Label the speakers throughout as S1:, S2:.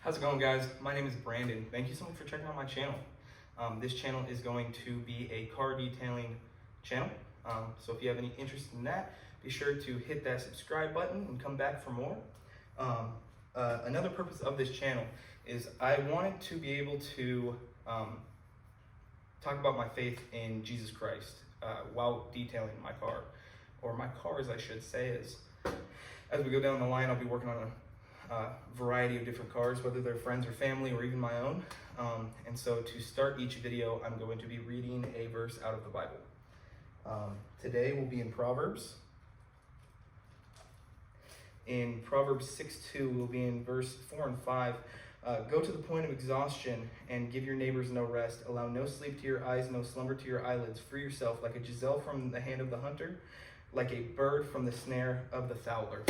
S1: How's it going, guys? My name is Brandon. Thank you so much for checking out my channel. This channel is going to be a car detailing channel. So if you have any interest in that, be sure to hit that subscribe button and come back for more. Another purpose of this channel is I wanted to be able to talk about my faith in Jesus Christ while detailing my car, or my cars, I should say. As we go down the line, I'll be working on a variety of different cars, whether they're friends or family or even my own. And so to start each video, I'm going to be reading a verse out of the Bible. Today we'll be in Proverbs. In Proverbs 6:2, we'll be in verse 4 and 5. Go to the point of exhaustion and give your neighbors no rest. Allow no sleep to your eyes, no slumber to your eyelids. Free yourself like a gazelle from the hand of the hunter, like a bird from the snare of the fowler.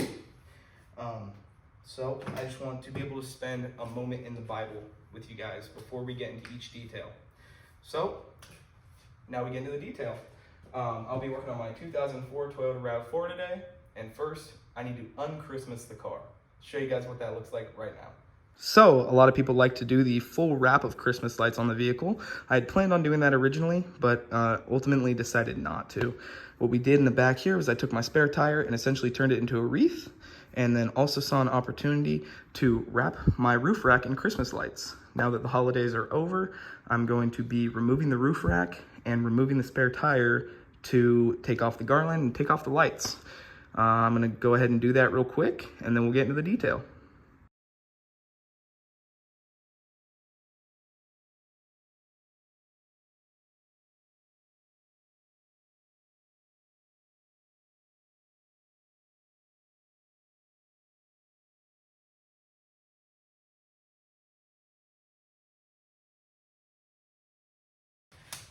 S1: So I just want to be able to spend a moment in the Bible with you guys before we get into each detail. So now we get into the detail. I'll be working on my 2004 Toyota RAV4 today. And first, I need to un-Christmas the car. Show you guys what that looks like right now. So a lot of people like to do the full wrap of Christmas lights on the vehicle. I had planned on doing that originally, but ultimately decided not to. What we did in the back here was I took my spare tire and essentially turned it into a wreath, and then also saw an opportunity to wrap my roof rack in Christmas lights. Now that the holidays are over, I'm going to be removing the roof rack and removing the spare tire to take off the garland and take off the lights. I'm gonna go ahead and do that real quick, and then we'll get into the detail.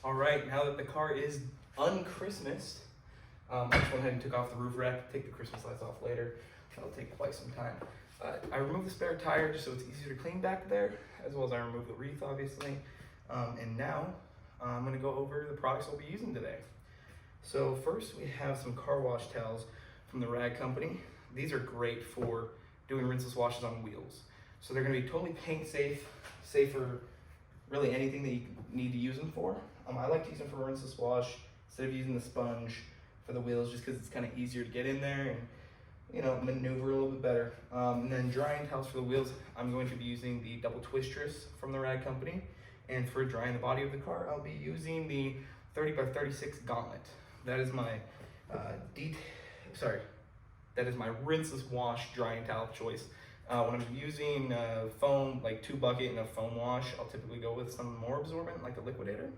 S1: All right, now that the car is un-Christmased, I just went ahead and took off the roof rack. Take the Christmas lights off later. That'll take quite some time. I removed the spare tire just so it's easier to clean back there, as well as I removed the wreath, obviously. And now I'm gonna go over the products I'll be using today. So first we have some car wash towels from the Rag Company. These are great for doing rinseless washes on wheels. So they're gonna be totally paint safe, safer, really anything that you need to use them for. I like to use them for rinseless wash instead of using the sponge for the wheels, just because it's kind of easier to get in there and maneuver a little bit better. And then drying towels for the wheels, I'm going to be using the double twistress from the Rag Company. And for drying the body of the car, I'll be using the 30x36 Gauntlet. That is my that is my rinseless wash drying towel choice. When I'm using foam, like 2-bucket and a foam wash, I'll typically go with some more absorbent, like the Liquidator.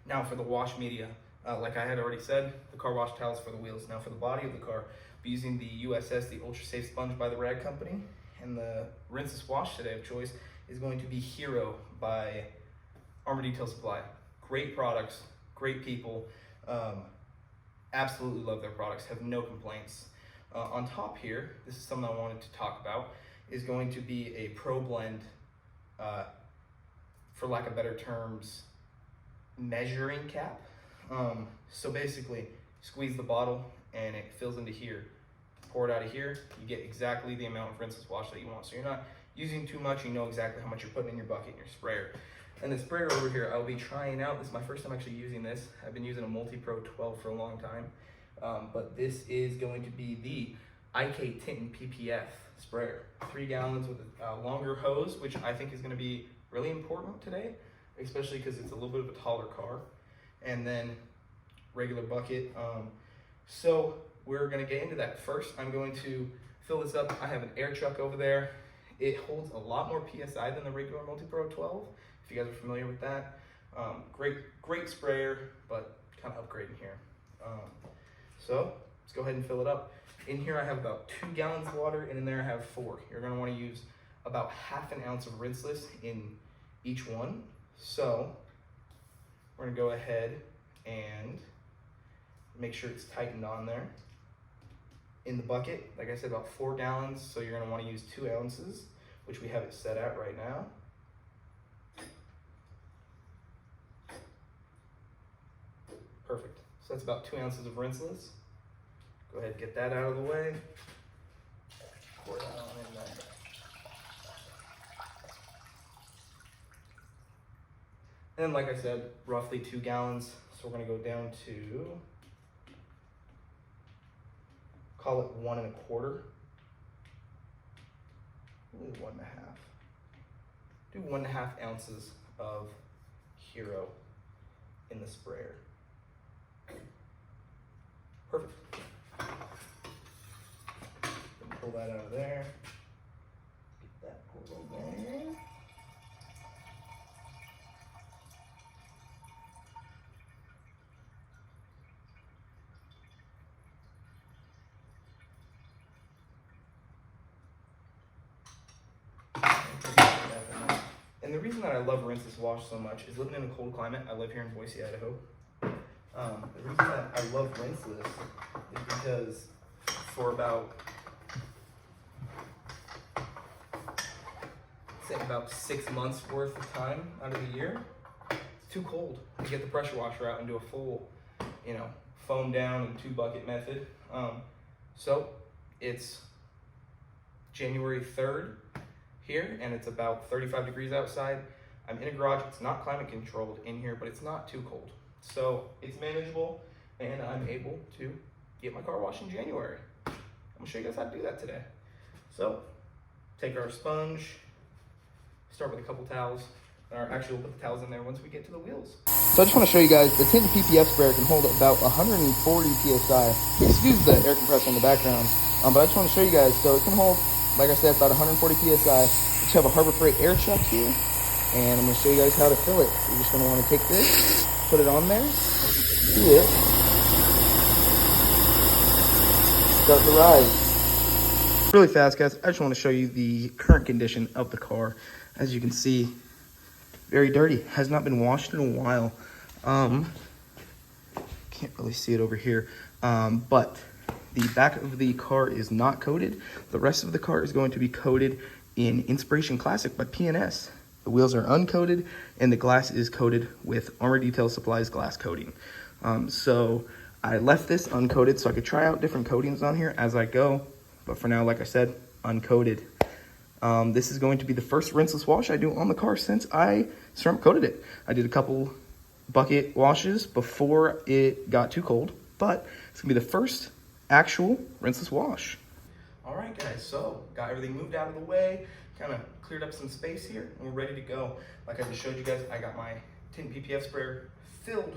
S1: Now for the wash media, like I had already said, the car wash towels for the wheels. Now for the body of the car, I'll be using the USS, the Ultra Safe Sponge by the Rag Company. And the rinseless wash today of choice is going to be Hero by Armor Detail Supply. Great products, great people. Absolutely love their products, have no complaints. On top here, this is something I wanted to talk about, is going to be a Pro Blend, for lack of better terms, measuring cap. So basically, squeeze the bottle and it fills into here. Pour it out of here, you get exactly the amount of rinseless wash that you want. So you're not using too much, you know exactly how much you're putting in your bucket and your sprayer. And the sprayer over here, I'll be trying out. This is my first time actually using this. I've been using a Multi-Pro 12 for a long time. But this is going to be the IK Tintin PPF sprayer. 3 gallons with a longer hose, which I think is going to be really important today, especially because it's a little bit of a taller car. And then regular bucket. So we're going to get into that. First, I'm going to fill this up. I have an air chuck over there. It holds a lot more PSI than the regular Multi-Pro 12, if you guys are familiar with that. Great sprayer, but kind of upgrading here. So let's go ahead and fill it up. In here I have about 2 gallons of water, and in there I have 4. You're going to want to use about ½ an ounce of rinseless in each one. So we're going to go ahead and make sure it's tightened on there. In the bucket, like I said, about 4 gallons, so you're going to want to use 2 ounces, which we have it set at right now. Perfect. So that's about 2 ounces of rinseless. Go ahead and get that out of the way. Pour that on in there. then like I said, roughly 2 gallons. So we're gonna go down to, call it 1.25. Really 1.5. Do 1.5 ounces of Hero in the sprayer. Perfect. Pull that out of there. Get that pulled away. And the reason that I love Rinse This Wash so much is living in a cold climate. I live here in Boise, Idaho. The reason that I love Rinse This is because for about, say about 6 months worth of time out of the year, it's too cold to get the pressure washer out and do a full, foam down and 2 bucket method. So it's January 3rd here, and it's about 35 degrees outside. I'm in a garage. It's not climate controlled in here, but it's not too cold. So it's manageable, and I'm able to get my car washed in January. I'm gonna show you guys how to do that today. So take our sponge, start with a couple towels, or actually we'll put the towels in there once we get to the wheels. So I just want to show you guys, the Tint PPF sprayer can hold about 140 PSI. Excuse the air compressor in the background, but I just want to show you guys, so it can hold, like I said, about 140 PSI. We just have a Harbor Freight air chuck here, and I'm going to show you guys how to fill it. You're just going to want to take this, put it on there, see it, start the rise. Really fast, guys, I just want to show you the current condition of the car. As you can see, very dirty, has not been washed in a while. Can't really see it over here, but the back of the car is not coated. The rest of the car is going to be coated in Inspiration Classic by P&S. The wheels are uncoated, and the glass is coated with Armor Detail Supplies glass coating. So I left this uncoated so I could try out different coatings on here as I go. But for now, like I said, uncoated. This is going to be the first rinseless wash I do on the car since I ceramic coated it. I did a couple bucket washes before it got too cold, but it's gonna be the first actual rinseless wash. All right, guys, so got everything moved out of the way, kind of cleared up some space here, and we're ready to go. Like I just showed you guys, I got my Tint PPF sprayer filled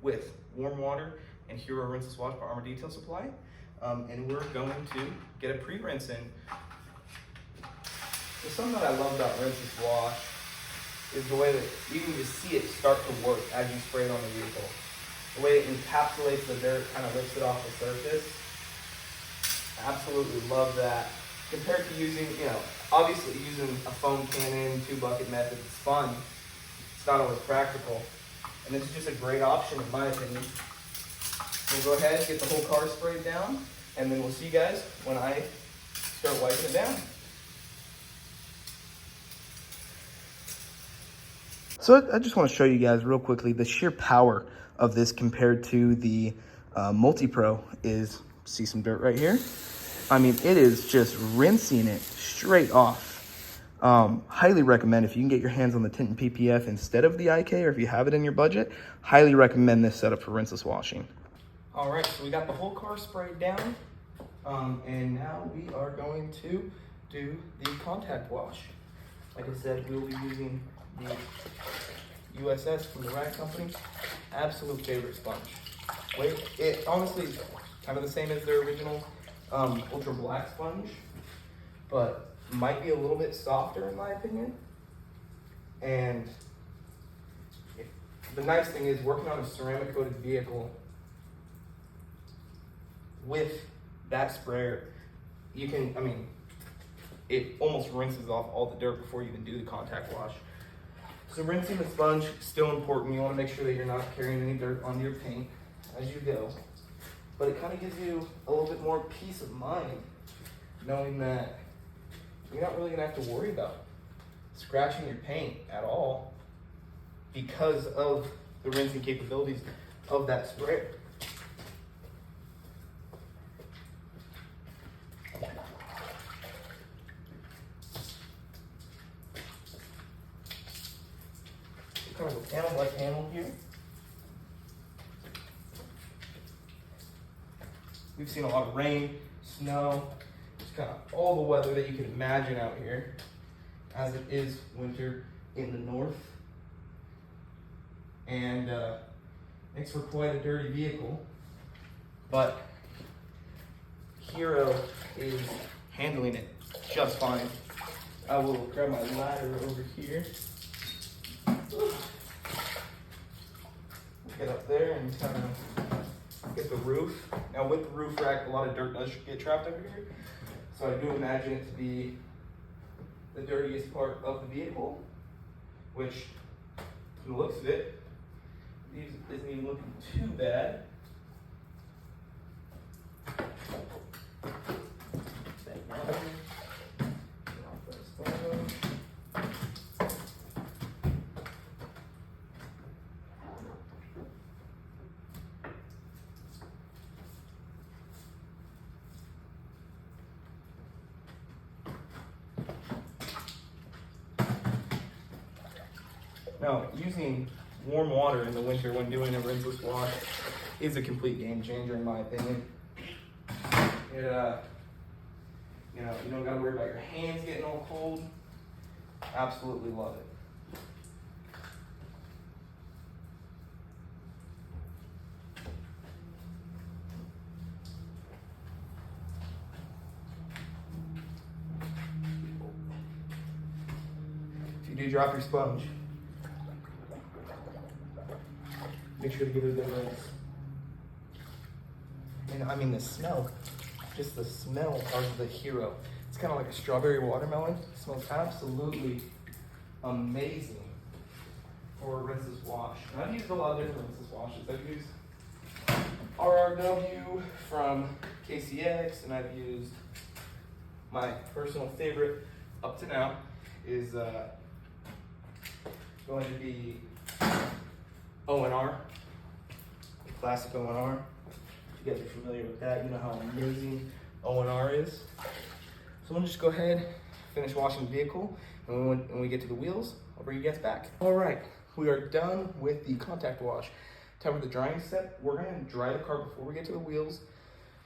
S1: with warm water and Hero Rinseless Wash by Armor Detail Supply, and we're going to get a pre-rinse in. So something that I love about Rinseless Wash is the way that you can just see it start to work as you spray it on the vehicle. The way it encapsulates the dirt, kind of lifts it off the surface. Absolutely love that. Compared to using, obviously using a foam cannon, 2 bucket method, it's fun. It's not always practical. And this is just a great option in my opinion. We'll go ahead and get the whole car sprayed down, and then we'll see you guys when I start wiping it down. So I just want to show you guys real quickly the sheer power of this compared to the Multi-Pro is, see some dirt right here? I mean, it is just rinsing it straight off. Highly recommend, if you can get your hands on the Tint PPF instead of the IK, or if you have it in your budget, highly recommend this setup for rinseless washing. All right, so we got the whole car sprayed down, and now we are going to do the contact wash. Like I said, we'll be using the USS from the Rag Company. Absolute favorite sponge. It honestly is kind of the same as their original Ultra Black sponge, but might be a little bit softer in my opinion. And the nice thing is, working on a ceramic coated vehicle with that sprayer, you can, it almost rinses off all the dirt before you even do the contact wash. So rinsing the sponge is still important. You want to make sure that you're not carrying any dirt onto your paint as you go. But it kind of gives you a little bit more peace of mind, knowing that you're not really going to have to worry about scratching your paint at all because of the rinsing capabilities of that sprayer. kind of go panel by panel here. We've seen a lot of rain, snow, just kind of all the weather that you can imagine out here, as it is winter in the north. And makes for quite a dirty vehicle, but Hero is handling it just fine. I will grab my ladder over here. Get up there and kind of get the roof. Now with the roof rack, a lot of dirt does get trapped over here. So I do imagine it to be the dirtiest part of the vehicle, which from the looks of it, isn't even looking too bad. Now, using warm water in the winter when doing a rinseless wash is a complete game changer in my opinion. It, you know, you don't gotta worry about your hands getting all cold. Absolutely love it. If you do drop your sponge, make sure to give it a good rinse. And I mean the smell, just the smell of the Hero. It's kind of like a strawberry watermelon. It smells absolutely amazing for a rinseless wash. And I've used a lot of different rinseless washes. I've used RRW from KCX, and I've used my personal favorite up to now is going to be O&R, classic O&R. If you guys are familiar with that, you know how amazing O&R is. So we'll just go ahead, finish washing the vehicle, and when we get to the wheels, I'll bring you guys back. All right, we are done with the contact wash. Time for the drying step. We're gonna dry the car before we get to the wheels,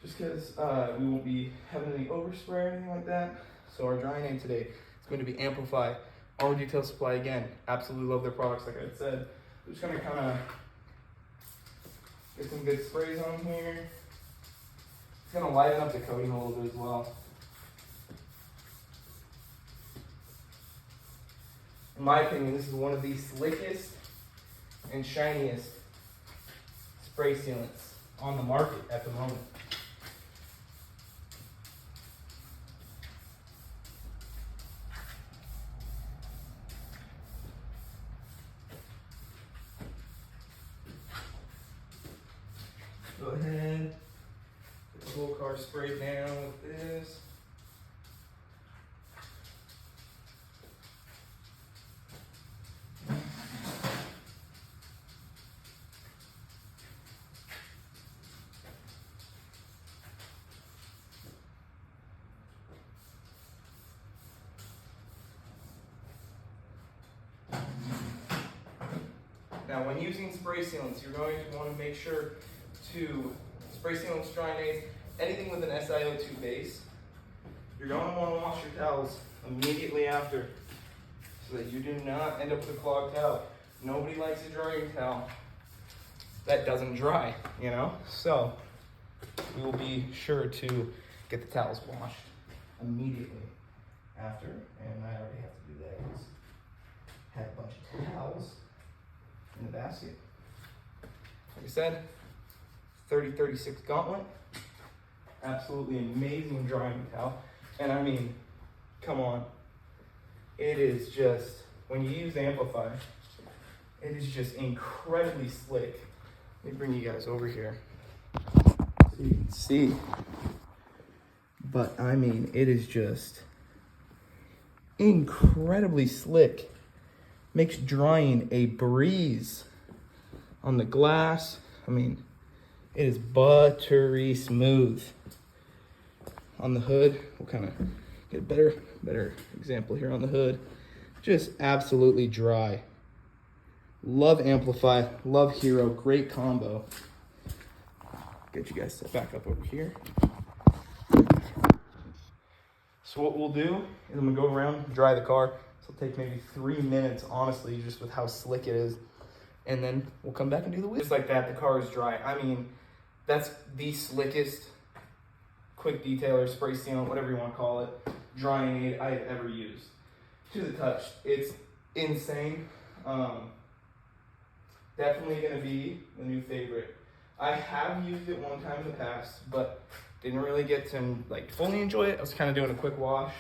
S1: just because we won't be having any overspray or anything like that. So our drying aid today is going to be Amplify Auto Detail Supply. Again, absolutely love their products, like I said. I'm just gonna kind of get some good sprays on here. It's gonna lighten up the coating a little bit as well. In my opinion, this is one of the slickest and shiniest spray sealants on the market at the moment. Go ahead, get the whole car sprayed down with this. Now, when using spray sealants, you're going to want to make sure to spray sealants, drying aids, anything with an SiO2 base. You're going to want to wash your towels immediately after so that you do not end up with a clogged towel. Nobody likes a drying towel that doesn't dry, you know? So we will be sure to get the towels washed immediately after. And I already have to do that because I had a bunch of towels in the basket. Like I said, 3036 Gauntlet. Absolutely amazing drying towel. And I mean, come on. It is just, when you use Amplify, it is just incredibly slick. Let me bring you guys over here so you can see. But I mean, it is just incredibly slick. Makes drying a breeze on the glass. I mean, it is buttery smooth. On the hood, we'll kind of get a better example here on the hood. Just absolutely dry. Love Amplify, love Hero, great combo. Get you guys set back up over here. So what we'll do is I'm gonna go around, dry the car. This will take maybe 3 minutes, honestly, just with how slick it is. And then we'll come back and do the wheel. Just like that, the car is dry. I mean, that's the slickest quick detailer, spray sealant, whatever you want to call it, drying aid I've ever used. To the touch, it's insane. Definitely gonna be the new favorite. I have used it one time in the past, but didn't really get to like fully enjoy it. I was kind of doing a quick wash.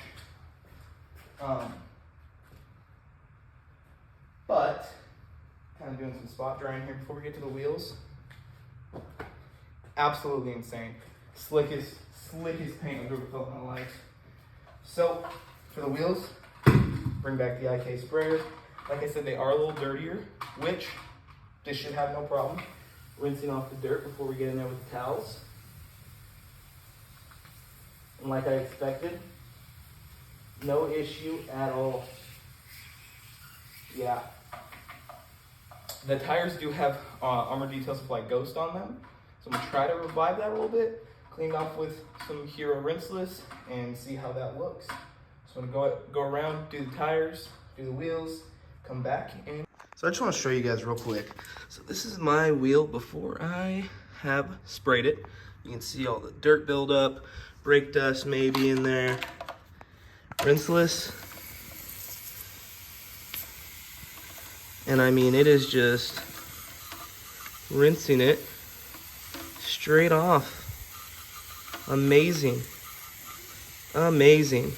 S1: But kind of doing some spot drying here before we get to the wheels. Absolutely insane. Slickest paint I've ever felt in my life. So for the wheels, bring back the IK sprayer. Like I said, they are a little dirtier, which this should have no problem rinsing off the dirt before we get in there with the towels. And like I expected, no issue at all. Yeah. The tires do have Armor Detail Supply Ghost on them, so I'm gonna try to revive that a little bit, clean it off with some Hero Rinseless, and see how that looks. So I'm gonna go around, do the tires, do the wheels, come back and... So I just wanna show you guys real quick. So this is my wheel before I have sprayed it. You can see all the dirt buildup, brake dust maybe in there. Rinseless. And I mean, it is just rinsing it straight off. Amazing. Amazing.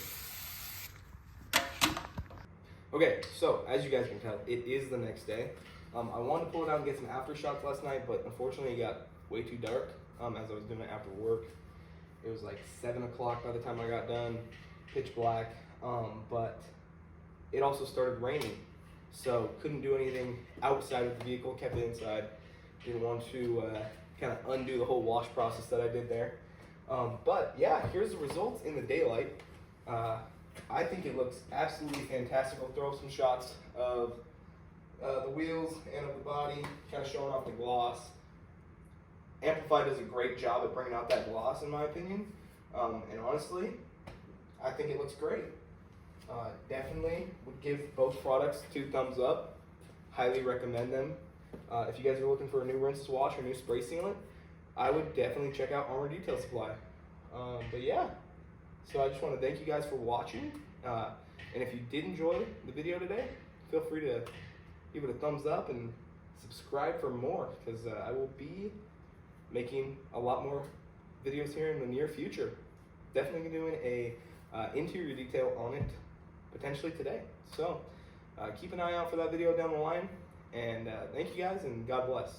S1: Okay, so as you guys can tell, it is the next day. I wanted to pull it out and get some aftershocks last night, but unfortunately it got way too dark as I was doing it after work. It was like 7 o'clock by the time I got done, pitch black, but it also started raining. So couldn't do anything outside of the vehicle, kept it inside. Didn't want to kind of undo the whole wash process that I did there. But yeah, here's the results in the daylight. I think it looks absolutely fantastic. I'll throw some shots of the wheels and of the body, kind of showing off the gloss. Amplify does a great job at bringing out that gloss, in my opinion. And honestly, I think it looks great. Definitely would give both products 2 thumbs up. Highly recommend them. If you guys are looking for a new rinse wash or new spray sealant, I would definitely check out Armor Detail Supply. But yeah, so I just want to thank you guys for watching. And if you did enjoy the video today, feel free to give it a thumbs up and subscribe for more, because I will be making a lot more videos here in the near future. Definitely doing a interior detail on it potentially today. So keep an eye out for that video down the line, and thank you guys, and God bless.